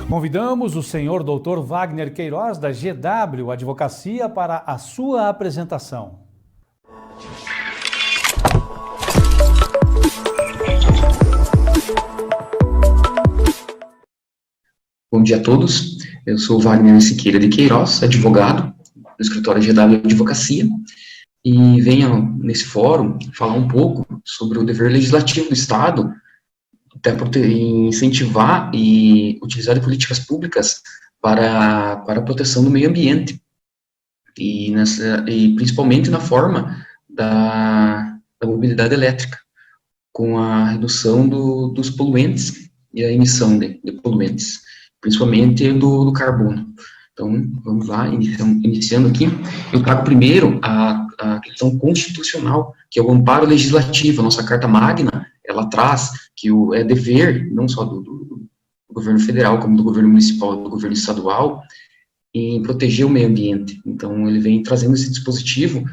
Convidamos o senhor Dr. Wagner Queiroz, da GW Advocacia, para a sua apresentação. Bom dia a todos, eu sou Wagner Siqueira de Queiroz, advogado do escritório GW Advocacia, e venho nesse fórum falar um pouco sobre o dever legislativo do Estado em incentivar e utilizar de políticas públicas para a proteção do meio ambiente, e principalmente na forma da mobilidade elétrica, com a redução dos poluentes e a emissão de poluentes, principalmente do carbono. Então, vamos lá, iniciando aqui. Eu trago primeiro a questão constitucional, que é o amparo legislativo. A nossa Carta Magna, ela traz que é dever, não só do governo federal, como do governo municipal, do governo estadual, em proteger o meio ambiente. Então, ele vem trazendo esse dispositivo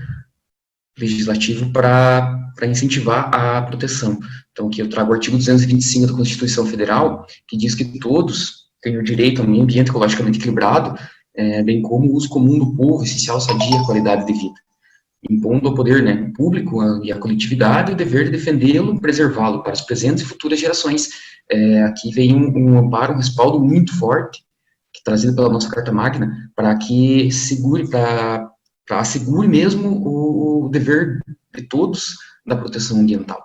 legislativo para incentivar a proteção. Então, aqui eu trago o artigo 225 da Constituição Federal, que diz que todos têm o direito a um meio ambiente ecologicamente equilibrado, bem como o uso comum do povo, essencial, sadia, qualidade de vida, impondo ao poder público e à coletividade o dever de defendê-lo, preservá-lo para as presentes e futuras gerações. Aqui vem um amparo, um respaldo muito forte, trazido pela nossa Carta Magna, para que assegure mesmo o dever de todos da proteção ambiental.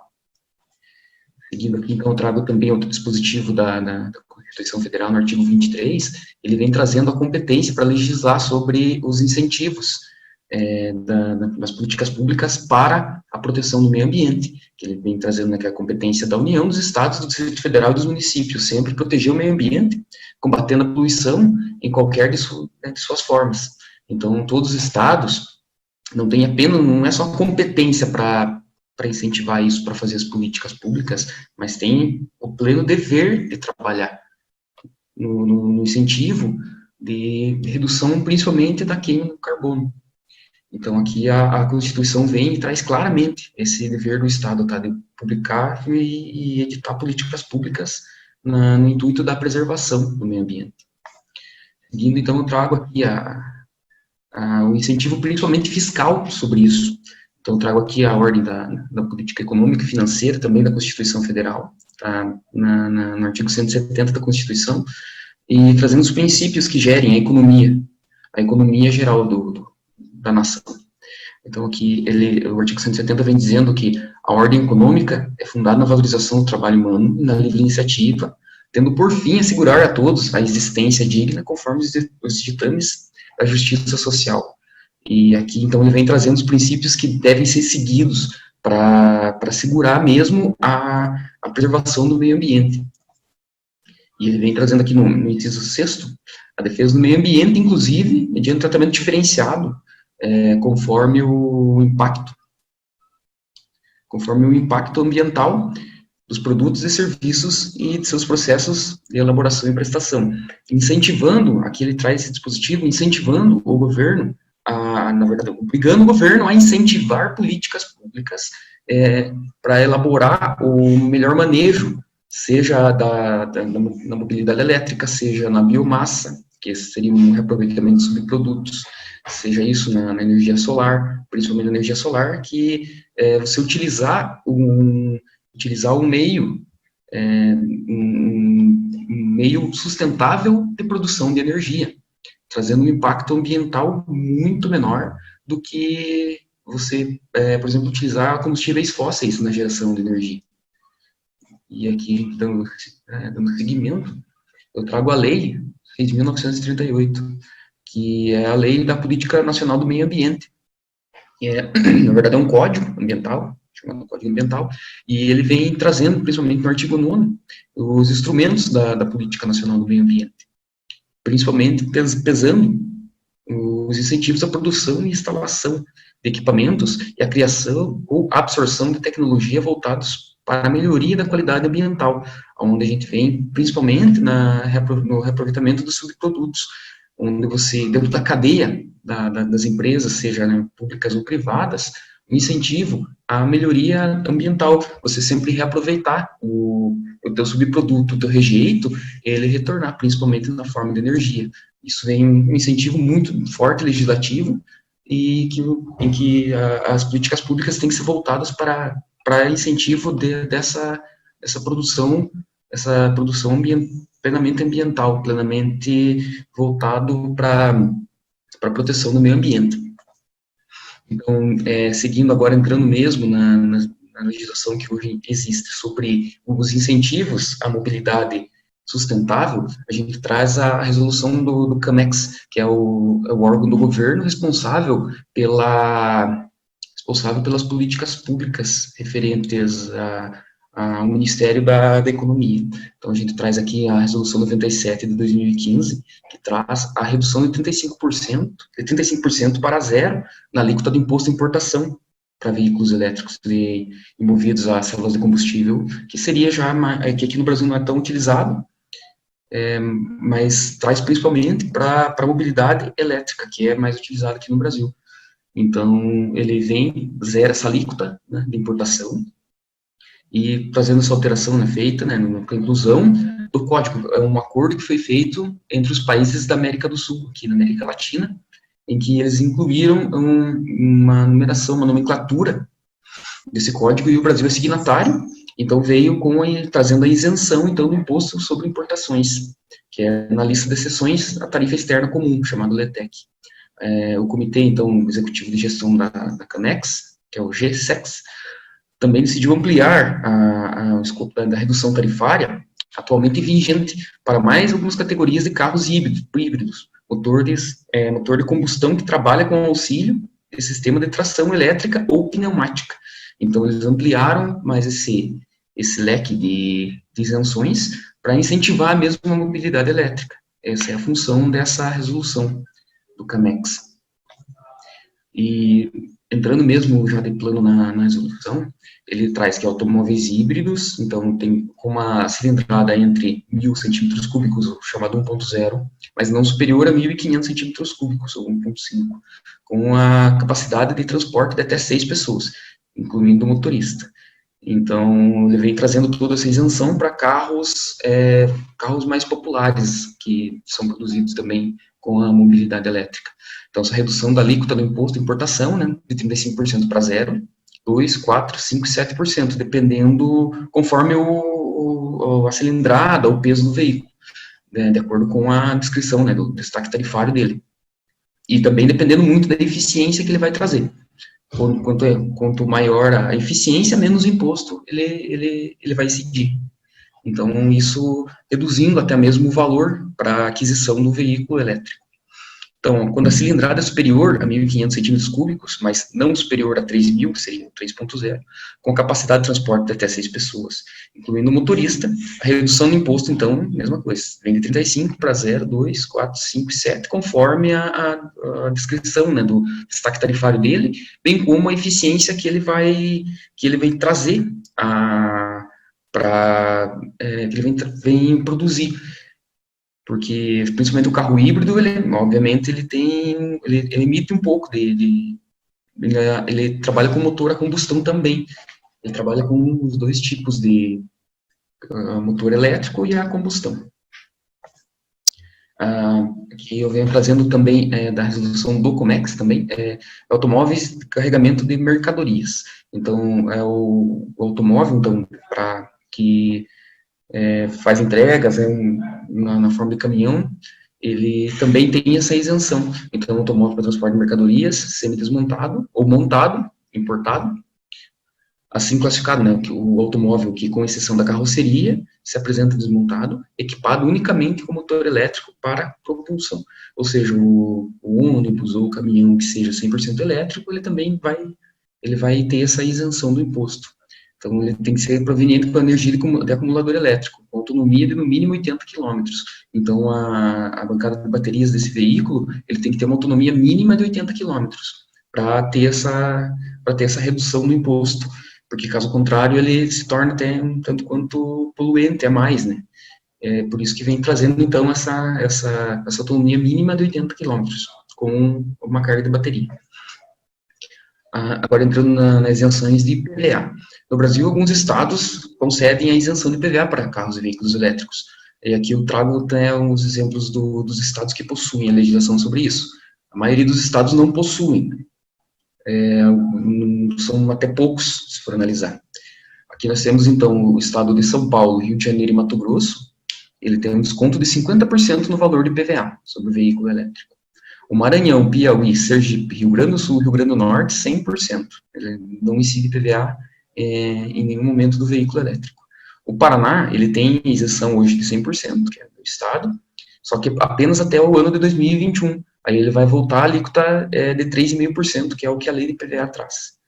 Seguindo aqui, então, eu trago também outro dispositivo da Constituição Federal, no artigo 23, ele vem trazendo a competência para legislar sobre os incentivos das políticas públicas para a proteção do meio ambiente, que ele vem trazendo a competência da União, dos Estados, do Distrito Federal e dos municípios, sempre proteger o meio ambiente, combatendo a poluição em qualquer de suas formas. Então, todos os estados não é só competência para incentivar isso, para fazer as políticas públicas, mas tem o pleno dever de trabalhar no incentivo de redução, principalmente da queima do carbono. Então, aqui a Constituição vem e traz claramente esse dever do Estado, tá, de publicar e editar políticas públicas no intuito da preservação do meio ambiente. Seguindo, então, eu trago aqui o incentivo principalmente fiscal sobre isso. Então, eu trago aqui a ordem da política econômica e financeira, também da Constituição Federal, tá, no artigo 170 da Constituição, e trazendo os princípios que gerem a economia geral da nação. Então, aqui, o artigo 170 vem dizendo que a ordem econômica é fundada na valorização do trabalho humano e na livre iniciativa, tendo por fim assegurar a todos a existência digna conforme os ditames da justiça social. E aqui, então, ele vem trazendo os princípios que devem ser seguidos para assegurar mesmo a preservação do meio ambiente. E ele vem trazendo aqui no inciso 6º, a defesa do meio ambiente, inclusive, mediante tratamento diferenciado, conforme o impacto ambiental dos produtos e serviços e de seus processos de elaboração e prestação. Incentivando, aqui ele traz esse dispositivo, incentivando o governo, na verdade, obrigando o governo a incentivar políticas públicas para elaborar o melhor manejo, seja na mobilidade elétrica, seja na biomassa, que seria um reaproveitamento de subprodutos, seja isso na energia solar, principalmente na energia solar, que você utilizar um meio sustentável de produção de energia, trazendo um impacto ambiental muito menor do que você, por exemplo, utilizar combustíveis fósseis na geração de energia. E aqui, dando seguimento, eu trago a Lei 6.938, que é a Lei da Política Nacional do Meio Ambiente, que na verdade, é um código ambiental, chamado Código Ambiental, e ele vem trazendo, principalmente no artigo 9º, os instrumentos da Política Nacional do Meio Ambiente, principalmente pesando os incentivos à produção e instalação de equipamentos e a criação ou absorção de tecnologia voltados para a melhoria da qualidade ambiental, onde a gente vem principalmente no reaproveitamento dos subprodutos, onde você, dentro da cadeia das empresas, seja públicas ou privadas, um incentivo à melhoria ambiental, você sempre reaproveitar o teu subproduto, o teu rejeito, ele retornar, principalmente na forma de energia. Isso vem um incentivo muito forte legislativo e em que as políticas públicas têm que ser voltadas para incentivo dessa produção plenamente ambiental, plenamente voltado para a proteção do meio ambiente. Então, seguindo agora, entrando mesmo na legislação que hoje existe sobre os incentivos à mobilidade sustentável, a gente traz a resolução do CAMEX, que é o órgão do governo responsável pelas políticas públicas referentes ao Ministério da Economia. Então, a gente traz aqui a resolução 97 de 2015, que traz a redução de 35% para zero na alíquota do imposto de importação para veículos elétricos movidos a células de combustível, que seria que aqui no Brasil não é tão utilizado, mas traz principalmente para a mobilidade elétrica, que é mais utilizada aqui no Brasil. Então, ele zera essa alíquota, né, de importação, e trazendo essa alteração, né, feita, né, com a inclusão do código. É um acordo que foi feito entre os países da América do Sul, aqui na América Latina, em que eles incluíram uma numeração, uma nomenclatura desse código, e o Brasil é signatário, então veio trazendo a isenção, então, do imposto sobre importações, que é na lista de exceções a tarifa externa comum, chamado LETEC. O Comitê, então, Executivo de Gestão da CANEX, que é o GSEX, também decidiu ampliar o escopo da redução tarifária, atualmente vigente, para mais algumas categorias de carros híbridos, motor de combustão que trabalha com auxílio de sistema de tração elétrica ou pneumática. Então, eles ampliaram mais esse leque de isenções para incentivar mesmo a mobilidade elétrica. Essa é a função dessa resolução do CAMEX. E entrando mesmo já de plano na resolução, ele traz que automóveis híbridos, então tem uma cilindrada entre 1.000 centímetros cúbicos, chamado 1.0, mas não superior a 1.500 centímetros cúbicos, ou 1.5, com a capacidade de transporte de até 6 pessoas, incluindo o motorista. Então, ele vem trazendo toda essa isenção para carros mais populares, que são produzidos também com a mobilidade elétrica. Então, essa redução da alíquota do imposto de importação, né, de 35% para zero, 2, 4, 5 e 7%, dependendo, conforme a cilindrada, o peso do veículo, né, de acordo com a descrição, né, do destaque tarifário dele. E também dependendo muito da eficiência que ele vai trazer. Quanto maior a eficiência, menos imposto ele vai incidir. Então, isso reduzindo até mesmo o valor para a aquisição do veículo elétrico. Então, quando a cilindrada é superior a 1.500 centímetros cúbicos, mas não superior a 3.000, que seria o 3.0, com capacidade de transporte de até 6 pessoas, incluindo o motorista, a redução do imposto, então, mesma coisa, vem de 35 para 0, 2, 4, 5 e 7, conforme a descrição, né, do destaque tarifário dele, bem como a eficiência que ele vai trazer que ele vem produzir. Porque, principalmente o carro híbrido, obviamente, ele emite um pouco ele trabalha com motor a combustão também. Ele trabalha com os dois tipos de motor elétrico e a combustão. Aqui eu venho trazendo também, da resolução do COMEX também, automóveis de carregamento de mercadorias. Então, o automóvel, então, que faz entregas na forma de caminhão, ele também tem essa isenção. Então, automóvel para transporte de mercadorias, semi-desmontado, ou montado, importado, assim classificado, né, o automóvel que, com exceção da carroceria, se apresenta desmontado, equipado unicamente com motor elétrico para propulsão. Ou seja, o ônibus ou o caminhão que seja 100% elétrico, ele também vai ter essa isenção do imposto. Então, ele tem que ser proveniente com energia de acumulador elétrico, com autonomia de no mínimo 80 km. Então, a bancada de baterias desse veículo, ele tem que ter uma autonomia mínima de 80 km para ter essa redução do imposto, porque, caso contrário, ele se torna até um tanto quanto poluente a mais, né? Por isso que vem trazendo, então, essa autonomia mínima de 80 km, com uma carga de bateria. Agora entrando nas isenções de IPVA. No Brasil, alguns estados concedem a isenção de IPVA para carros e veículos elétricos. E aqui eu trago até uns exemplos dos estados que possuem a legislação sobre isso. A maioria dos estados não possuem, são até poucos, se for analisar. Aqui nós temos, então, o estado de São Paulo, Rio de Janeiro e Mato Grosso. Ele tem um desconto de 50% no valor de IPVA sobre o veículo elétrico. O Maranhão, Piauí, Sergipe, Rio Grande do Sul, Rio Grande do Norte, 100%. Ele não incide IPVA em nenhum momento do veículo elétrico. O Paraná, ele tem isenção hoje de 100%, que é do estado, só que apenas até o ano de 2021. Aí ele vai voltar a alíquota de 3,5%, que é o que a lei de IPVA traz.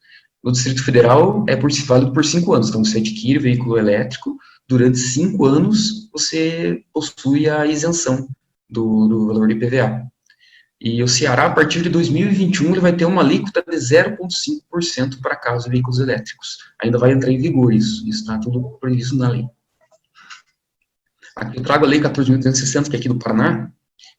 No Distrito Federal, válido por 5 anos. Então, você adquire o veículo elétrico, durante 5 anos, você possui a isenção do valor de IPVA. E o Ceará, a partir de 2021, ele vai ter uma alíquota de 0,5% para carros e veículos elétricos. Ainda vai entrar em vigor isso está tudo previsto na lei. Aqui eu trago a lei 14.360, que é aqui do Paraná,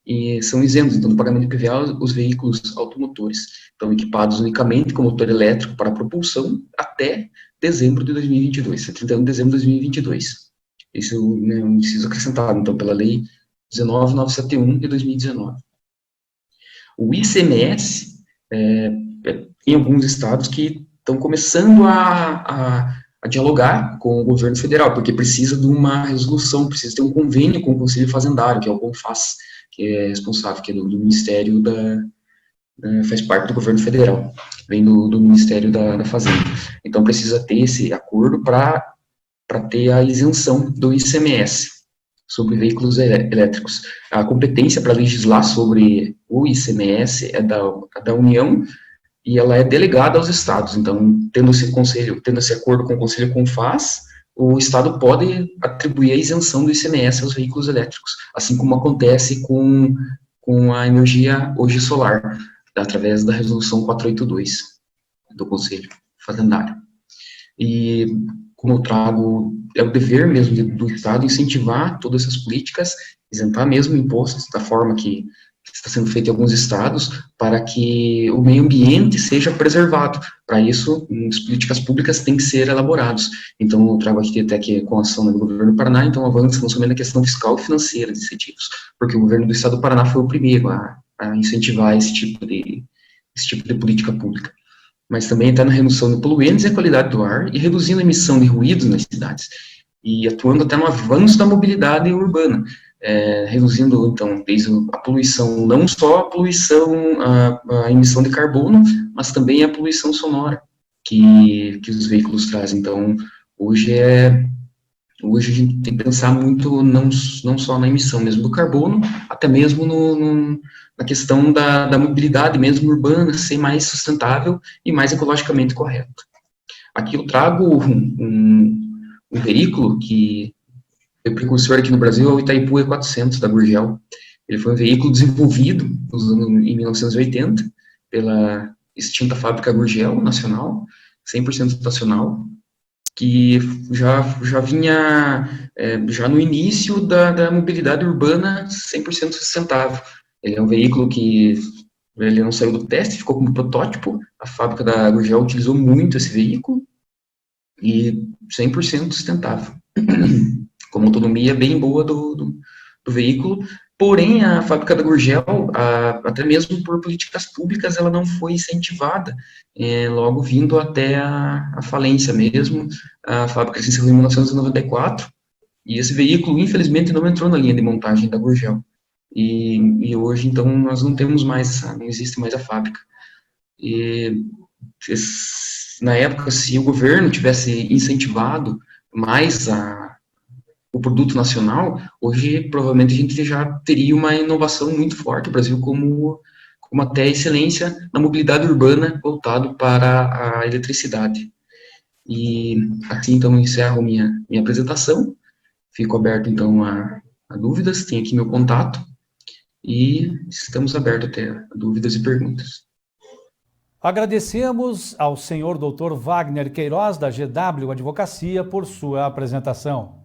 e são isentos, então, do pagamento de IPVA os veículos automotores. Estão equipados unicamente com motor elétrico para propulsão até dezembro de 2022, 31 de dezembro de 2022. Isso, né, é um inciso acrescentado, então, pela lei 19.971 de 2019. O ICMS, em alguns estados que estão começando a dialogar com o governo federal, porque precisa de uma resolução, precisa ter um convênio com o Conselho Fazendário, que é o CONFAZ, que é responsável, que é do Ministério faz parte do governo federal, vem do Ministério da Fazenda. Então, precisa ter esse acordo para ter a isenção do ICMS sobre veículos elétricos. A competência para legislar sobre o ICMS é da União e ela é delegada aos estados. Então, tendo esse acordo com o Conselho CONFAZ, o estado pode atribuir a isenção do ICMS aos veículos elétricos, assim como acontece com a energia hoje solar, através da resolução 482 do Conselho Fazendário. E como eu trago, é o dever mesmo do Estado incentivar todas essas políticas, isentar mesmo impostos da forma que está sendo feito em alguns estados, para que o meio ambiente seja preservado. Para isso, as políticas públicas têm que ser elaboradas. Então, eu trago aqui até que com a ação do governo do Paraná, então avançam somente na questão fiscal e financeira de incentivos, porque o governo do estado do Paraná foi o primeiro a incentivar esse tipo de política pública. Mas também está na redução de poluentes e a qualidade do ar e reduzindo a emissão de ruídos nas cidades e atuando até no avanço da mobilidade urbana, reduzindo, então, desde a poluição, não só a poluição, a emissão de carbono, mas também a poluição sonora que os veículos trazem. Então, hoje a gente tem que pensar muito não só na emissão mesmo do carbono, até mesmo na questão da mobilidade mesmo urbana ser mais sustentável e mais ecologicamente correto. Aqui eu trago um veículo que o precursor aqui no Brasil é o Itaipu E400 da Gurgel. Ele foi um veículo desenvolvido em 1980 pela extinta fábrica Gurgel Nacional, 100% nacional, que já vinha já no início da mobilidade urbana 100% sustentável. Ele é um veículo que ele não saiu do teste, ficou como protótipo. A fábrica da Gurgel utilizou muito esse veículo e 100% sustentável, com uma autonomia bem boa do veículo. Porém, a fábrica da Gurgel, até mesmo por políticas públicas, ela não foi incentivada, logo vindo até a falência mesmo. A fábrica se encerrou em 1994, e esse veículo, infelizmente, não entrou na linha de montagem da Gurgel. E hoje, então, nós não temos mais, não existe mais a fábrica. E na época, se o governo tivesse incentivado mais o produto nacional, hoje provavelmente a gente já teria uma inovação muito forte, o Brasil como até excelência na mobilidade urbana voltado para a eletricidade. E assim, então, encerro minha apresentação, fico aberto, então, a dúvidas, tem aqui meu contato, e estamos abertos até a dúvidas e perguntas. Agradecemos ao senhor Dr. Wagner Queiroz, da GW Advocacia, por sua apresentação.